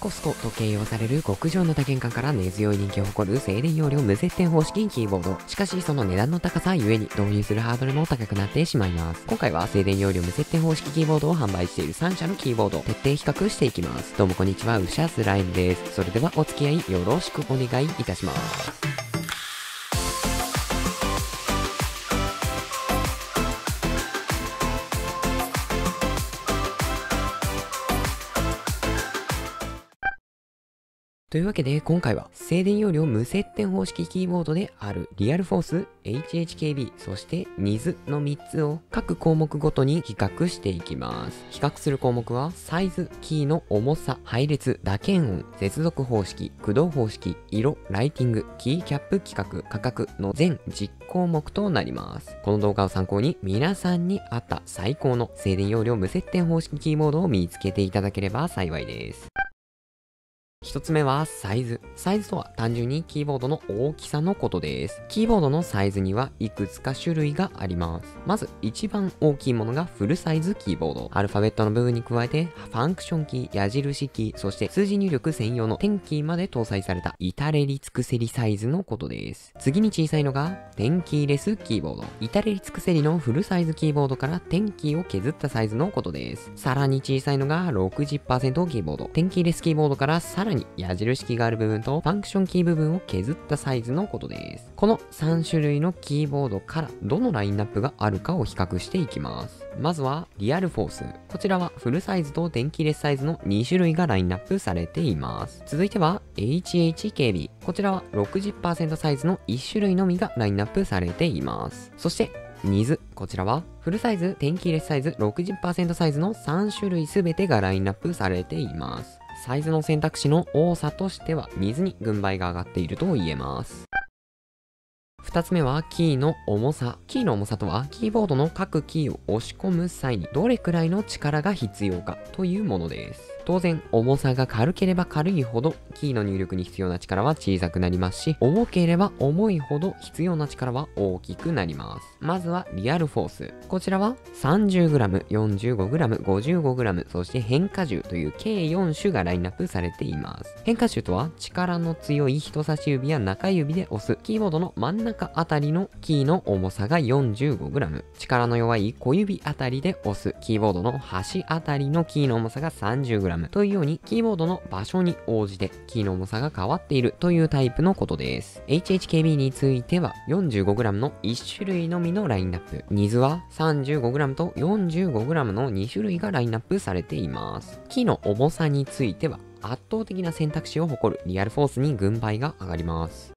コストと形容される極上の多鍵感から根強い人気を誇る静電容量無接点方式キーボード。しかしその値段の高さゆえに導入するハードルも高くなってしまいます。今回は静電容量無接点方式キーボードを販売している3社のキーボードを徹底比較していきます。どうもこんにちは、ウシャスライムです。それではお付き合いよろしくお願いいたします。というわけで今回は静電容量無接点方式キーボードであるリアルフォース、HHKB、そして NIZ の3つを各項目ごとに比較していきます。比較する項目はサイズ、キーの重さ、配列、打鍵音、接続方式、駆動方式、色、ライティング、キーキャップ規格、価格の全10項目となります。この動画を参考に皆さんに合った最高の静電容量無接点方式キーボードを見つけていただければ幸いです。一つ目はサイズ。サイズとは単純にキーボードの大きさのことです。キーボードのサイズにはいくつか種類があります。まず一番大きいものがフルサイズキーボード。アルファベットの部分に加えてファンクションキー、矢印キー、そして数字入力専用の点キーまで搭載された至れり尽くせりサイズのことです。次に小さいのが点キーレスキーボード。至れり尽くせりのフルサイズキーボードから点キーを削ったサイズのことです。さらに小さいのが 60% キーボード。点キーレスキーボードからさらに矢印キーがある部分とファンクションキー部分を削ったサイズのことです。この3種類のキーボードからどのラインナップがあるかを比較していきます。まずはリアルフォース。こちらはフルサイズと電気レスサイズの2種類がラインナップされています。続いては HHKB。こちらは 60% サイズの1種類のみがラインナップされています。そしてNIZ。こちらはフルサイズ、電気レスサイズ、60% サイズの3種類すべてがラインナップされています。サイズの選択肢の多さとしてはNIZに軍配が上がっていると言えます。2つ目はキーの重さ。キーの重さとはキーボードの各キーを押し込む際にどれくらいの力が必要かというものです。当然重さが軽ければ軽いほどキーの入力に必要な力は小さくなりますし、重ければ重いほど必要な力は大きくなります。まずはリアルフォース。こちらは 30g、45g、55g、そして変化重という計4種がラインナップされています。変化重とは力の強い人差し指や中指で押すキーボードの真ん中あたりのキーの重さが 45g、力の弱い小指あたりで押すキーボードの端あたりのキーの重さが 30gというようにキーボードの場所に応じてキーの重さが変わっているというタイプのことです。HHKB については 45g の1種類のみのラインナップ。NIZは 35g と 45g の2種類がラインナップされています。キーの重さについては圧倒的な選択肢を誇るリアルフォースに軍配が上がります。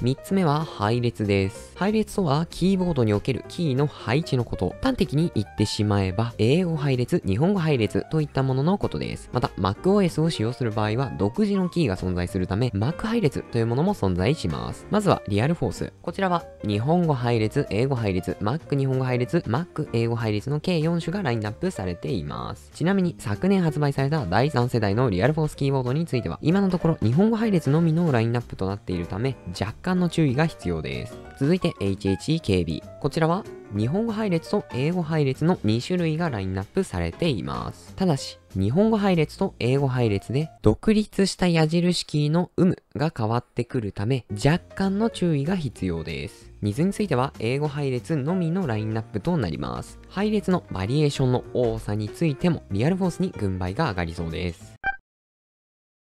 3つ目は配列です。配列とはキーボードにおけるキーの配置のこと。端的に言ってしまえば英語配列、日本語配列といったもののことです。また MacOS を使用する場合は独自のキーが存在するため Mac 配列というものも存在します。まずはリアルフォース。こちらは日本語配列、英語配列、Mac 日本語配列、Mac 英語配列の計4種がラインナップされています。ちなみに昨年発売された第3世代のリアルフォースキーボードについては今のところ日本語配列のみのラインナップとなっているため若干の注意が必要です。続いて HHKB。こちらは日本語配列と英語配列の2種類がラインナップされています。ただし日本語配列と英語配列で独立した矢印キーの有無が変わってくるため若干の注意が必要です。NIZについては英語配列のみのラインナップとなります。配列のバリエーションの多さについてもリアルフォースに軍配が上がりそうです。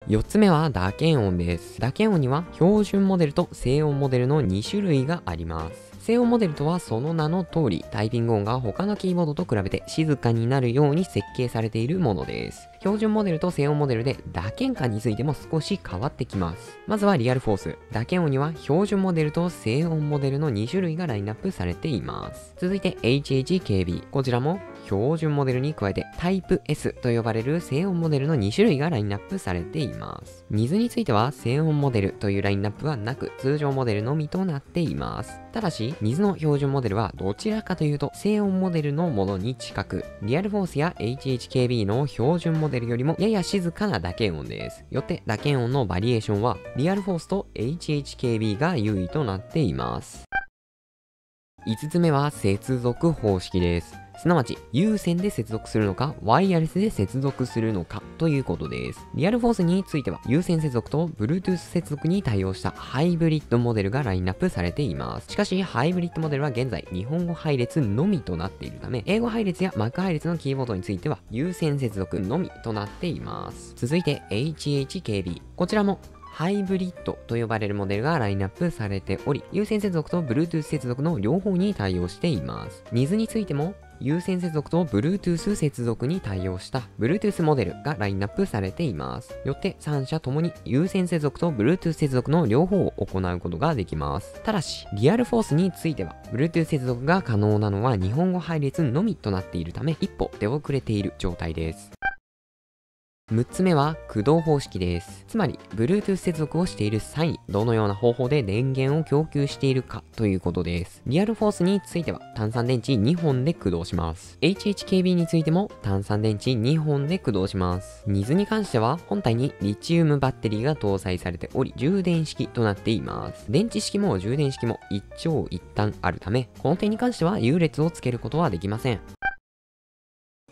4つ目は打鍵音です。打鍵音には標準モデルと静音モデルの2種類があります。静音モデルとはその名の通り、タイピング音が他のキーボードと比べて静かになるように設計されているものです。標準モデルと静音モデルで打鍵感についても少し変わってきます。まずはリアルフォース。打鍵音には標準モデルと静音モデルの2種類がラインナップされています。続いて HHKB。こちらも標準モデルに加えてタイプ S と呼ばれる静音モデルの2種類がラインナップされています。NIZについては静音モデルというラインナップはなく通常モデルのみとなっています。ただしNIZの標準モデルはどちらかというと静音モデルのものに近く、リアルフォースや HHKB の標準モデルよりもやや静かな打鍵音です。よって打鍵音のバリエーションはリアルフォースと HHKB が優位となっています。5つ目は接続方式です。すなわち、有線で接続するのか、ワイヤレスで接続するのかということです。リアルフォースについては、有線接続と Bluetooth 接続に対応したハイブリッドモデルがラインナップされています。しかし、ハイブリッドモデルは現在、日本語配列のみとなっているため、英語配列や Mac 配列のキーボードについては、有線接続のみとなっています。続いて、HHKB。こちらも、ハイブリッドと呼ばれるモデルがラインナップされており、有線接続と Bluetooth 接続の両方に対応しています。NIS についても、有線接続と Bluetooth 接続に対応した Bluetooth モデルがラインナップされています。よって3社ともに有線接続と Bluetooth 接続の両方を行うことができます。ただし、リアルフォースについては Bluetooth 接続が可能なのは日本語配列のみとなっているため、一歩出遅れている状態です。6つ目は駆動方式です。つまり、Bluetooth 接続をしている際に、どのような方法で電源を供給しているかということです。リアルフォースについては、単三電池2本で駆動します。HHKB についても、単三電池2本で駆動します。NIS に関しては、本体にリチウムバッテリーが搭載されており、充電式となっています。電池式も充電式も一長一短あるため、この点に関しては優劣をつけることはできません。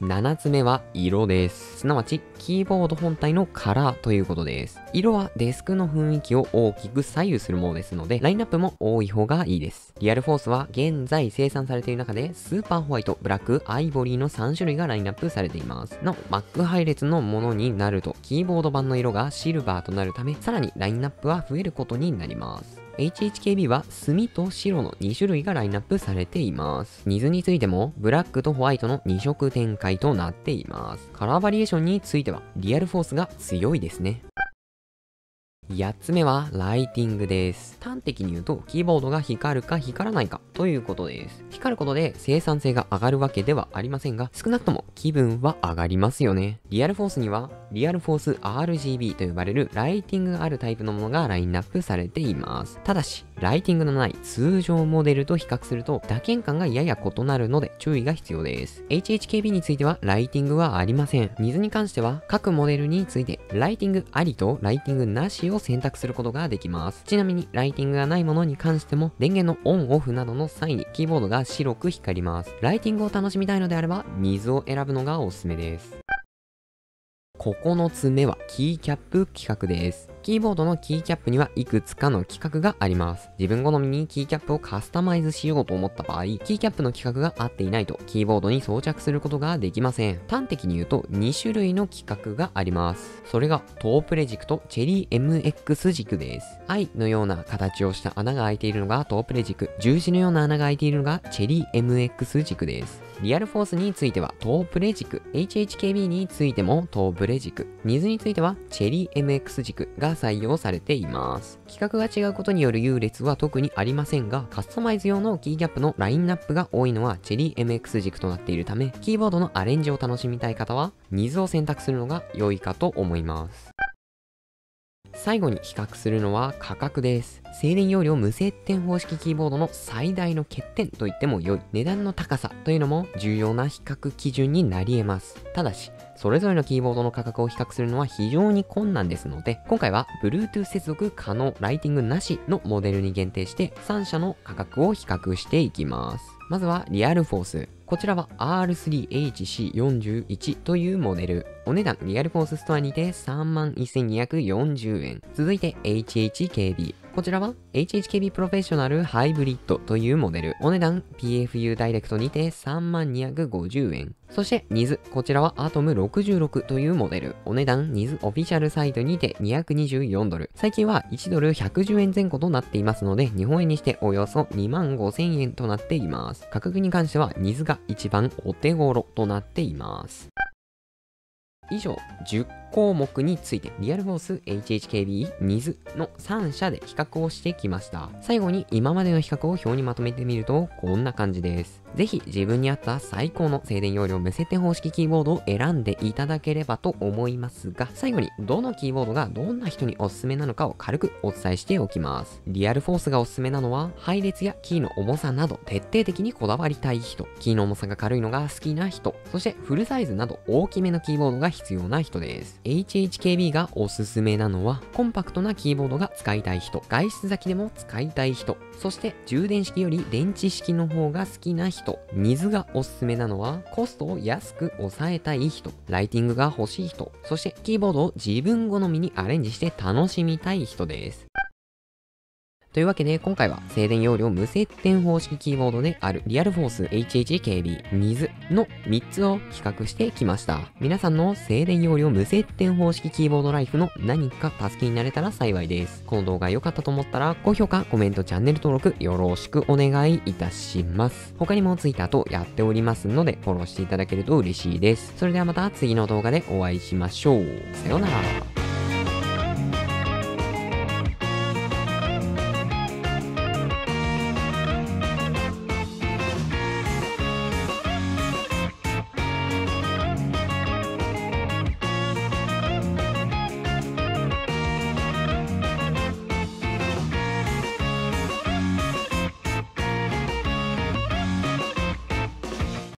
7つ目は色です。すなわち、キーボード本体のカラーということです。色はデスクの雰囲気を大きく左右するものですので、ラインナップも多い方がいいです。リアルフォースは現在生産されている中で、スーパーホワイト、ブラック、アイボリーの3種類がラインナップされています。なお、Mac 配列のものになると、キーボード版の色がシルバーとなるため、さらにラインナップは増えることになります。HHKB は墨と白の2種類がラインナップされています。NIS についてもブラックとホワイトの2色展開となっています。カラーバリエーションについてはリアルフォースが強いですね。8つ目はライティングです。端的に言うと、キーボードが光るか光らないかということです。光ることで生産性が上がるわけではありませんが、少なくとも気分は上がりますよね。リアルフォースには、リアルフォース RGB と呼ばれるライティングがあるタイプのものがラインナップされています。ただし、ライティングのない通常モデルと比較すると、打鍵感がやや異なるので注意が必要です。HHKB についてはライティングはありません。NIS に関しては、各モデルについて、ライティングありとライティングなしを選択することができます。ちなみに、ライティングがないものに関しても、電源のオンオフなどの際にキーボードが白く光ります。ライティングを楽しみたいのであれば、NIS を選ぶのがおすすめです。9つ目はキーキャップ規格です。キーボードのキーキャップにはいくつかの規格があります。自分好みにキーキャップをカスタマイズしようと思った場合、キーキャップの規格が合っていないとキーボードに装着することができません。端的に言うと2種類の規格があります。それがトープレ軸とチェリー MX 軸です。I のような形をした穴が開いているのがトープレ軸、十字のような穴が開いているのがチェリー MX 軸です。リアルフォースについてはトープレ軸、HHKB についてもトープレ軸、NIS についてはチェリー MX 軸が採用されています。規格が違うことによる優劣は特にありませんが、カスタマイズ用のキーキャップのラインナップが多いのはチェリー MX 軸となっているため、キーボードのアレンジを楽しみたい方は NIS を選択するのが良いかと思います。最後に比較するのは価格です。静電容量無接点方式キーボードの最大の欠点と言っても良い値段の高さというのも重要な比較基準になり得ます。ただし、それぞれのキーボードの価格を比較するのは非常に困難ですので、今回は Bluetooth 接続可能ライティングなしのモデルに限定して3社の価格を比較していきます。まずはリアルフォース。こちらは R3HC41 というモデル。お値段リアルフォースストアにて 31,240 円。続いて HHKB。こちらは HHKB プロフェッショナルハイブリッドというモデル。お値段 PFU ダイレクトにて 32,250 円。そして NIS。こちらは ATOM66 というモデル。お値段 NIS オフィシャルサイトにて224ドル。最近は1ドル110円前後となっていますので、日本円にしておよそ25,000円となっています。価格に関しては NIS が一番お手頃となっています。以上、10項目について、リアルフォース、HHKB、NIS の3社で比較をしてきました。最後に今までの比較を表にまとめてみると、こんな感じです。ぜひ自分に合った最高の静電容量無接点方式キーボードを選んでいただければと思いますが、最後にどのキーボードがどんな人におすすめなのかを軽くお伝えしておきます。リアルフォースがおすすめなのは、配列やキーの重さなど徹底的にこだわりたい人、キーの重さが軽いのが好きな人、そしてフルサイズなど大きめのキーボードが必要な人です。HHKB がおすすめなのは、コンパクトなキーボードが使いたい人、外出先でも使いたい人、そして充電式より電池式の方が好きな人、NIZがおすすめなのは、コストを安く抑えたい人、ライティングが欲しい人、そしてキーボードを自分好みにアレンジして楽しみたい人です。というわけで今回は静電容量無接点方式キーボードであるリアルフォース HHKB NIZ の3つを比較してきました。皆さんの静電容量無接点方式キーボードライフの何か助けになれたら幸いです。この動画良かったと思ったら高評価、コメント、チャンネル登録よろしくお願いいたします。他にも Twitter とやっておりますのでフォローしていただけると嬉しいです。それではまた次の動画でお会いしましょう。さようなら。